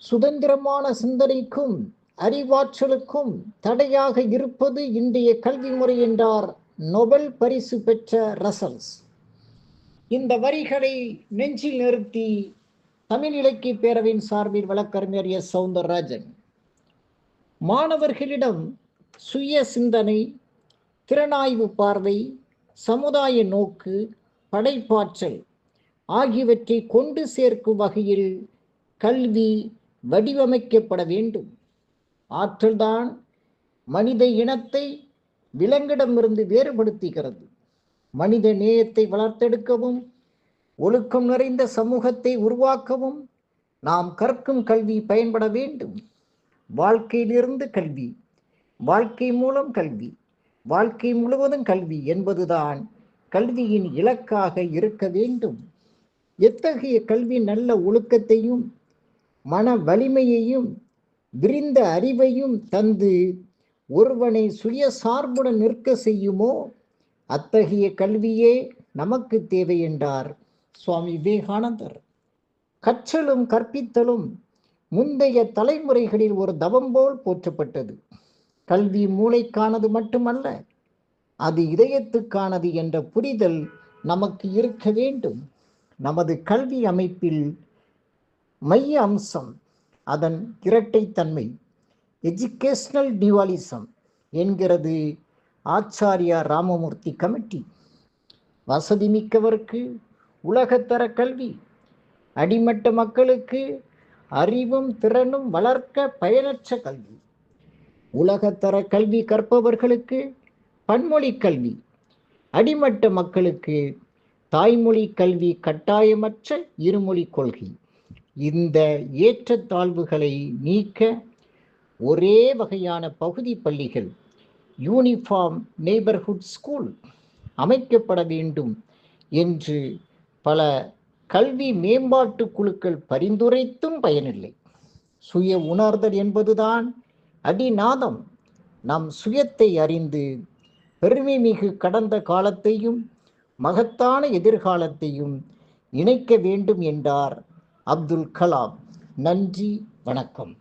சுதந்திரமான சிந்தனைக்கும் அறிவாற்றலுக்கும் தடையாக இருப்பது இன்றைய கல்வி முறை என்றார் நொபல் பரிசு பெற்ற ரசல்ஸ். இந்த வரிகளை நெஞ்சில் நிறுத்தி தமிழ் இலக்கிய பேரவையின் சார்பில் வழக்கறிஞர் எஸ். சௌந்தரராஜன். மாணவர்களிடம் சுய சிந்தனை, திறனாய்வு பார்வை, சமுதாய நோக்கு, படைப்பாற்றல் ஆகியவற்றை கொண்டு சேர்க்கும் வகையில் கல்வி வடிவமைக்கப்பட வேண்டும். ஆற்றல்தான் மனித இனத்தை விலங்கிடமிருந்து வேறுபடுத்துகிறது. மனித நேயத்தை வளர்த்தெடுக்கவும் ஒழுக்கம் நிறைந்த சமூகத்தை உருவாக்கவும் நாம் கற்கும் கல்வி பயன்பட வேண்டும். வாழ்க்கையிலிருந்து கல்வி, வாழ்க்கை மூலம் கல்வி, வாழ்க்கை முழுவதும் கல்வி என்பதுதான் கல்வியின் இலக்காக இருக்க வேண்டும். எத்தகைய கல்வி நல்ல ஒழுக்கத்தையும் மன வலிமையையும் விரிந்த அறிவையும் தந்து ஒருவனை சுய சார்புடன் நிற்க செய்யுமோ அத்தகைய கல்வியே நமக்கு தேவை என்றார் சுவாமி விவேகானந்தர். கற்றலும் கற்பித்தலும் முந்தைய தலைமுறைகளில் ஒரு தவம் போல் போற்றப்பட்டது. கல்வி மூளைக்கானது மட்டுமல்ல, அது இதயத்துக்கானது என்ற புரிதல் நமக்கு இருக்க வேண்டும். நமது கல்வி அமைப்பில் மைய அம்சம் அதன் இரட்டைத்தன்மை, எஜுகேஷனல் டியூவலிசம் என்கிறது ஆச்சாரியா ராமமூர்த்தி கமிட்டி. வசதி மிக்கவருக்கு உலகத்தர கல்வி, அடிமட்ட மக்களுக்கு அறிவும் திறனும் வளர்க்க பயனற்ற கல்வி. உலகத்தர கல்வி கற்பவர்களுக்கு பன்மொழி கல்வி, அடிமட்ட மக்களுக்கு தாய்மொழி கல்வி கட்டாயமற்ற இருமொழி கொள்கை. இந்த ஏற்றத்தாழ்வுகளை நீக்க ஒரே வகையான பகுதி பள்ளிகள், யூனிஃபார்ம் நெய்பர்ஹுட் ஸ்கூல் அமைக்கப்பட வேண்டும் என்று பல கல்வி மேம்பாட்டு குழுக்கள் பரிந்துரைத்தும் பயனில்லை. சுய உணர்தல் என்பதுதான் அடிநாதம். நம் சுயத்தை அறிந்து பெருமை மிகு கடந்த காலத்தையும் மகத்தான எதிர்காலத்தையும் இணைக்க வேண்டும் என்றார் அப்துல் கலாம். நன்றி, வணக்கம்.